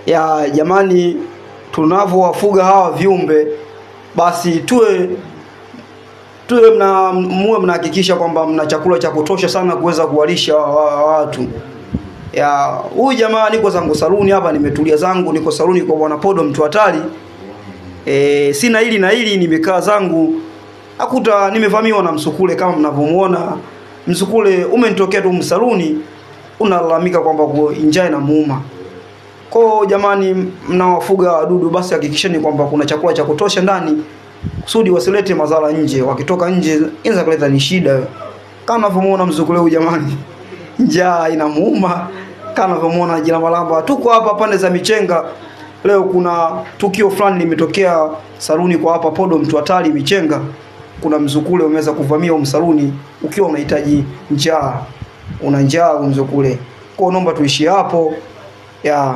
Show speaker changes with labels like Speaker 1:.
Speaker 1: Ya jamani, tunavyowafuga hawa viumbe basi muwe mnahakikisha kwamba mna chakula cha kutosha sana kuweza kuwalisha watu. Ya huyu jamaa, niko zangu saluni hapa, nimetulia zangu, niko saluni kwa bwana Podo mtu hatari. Sina hili na hili, nimekaa zangu, akuta nimevamiwa na msukule. Kama mnavyomuona msukule umenitokea tu msaluni, unalalamika kwamba njaa inamuuma. Kwa jamani, mnawafuga wadudu basi hakikisheni kwamba kuna chakula cha kutosha ndani, kusudi wasilete madhara nje. Wakitoka nje inaweza kuleta ni shida. Kama unavyomuona msukule huyu jamani, njaa inamuuma. Kama unavyomuona jina malamba, tuko hapa pande za Michenga. Leo kuna tukio fulani limetokea saluni kwa hapa Podo mtu hatari Michenga. Kuna mzukule umeweza kuvamia msaluni ukiwa unahitaji una njaa mzukule. Kwa naomba tuishi hapo ya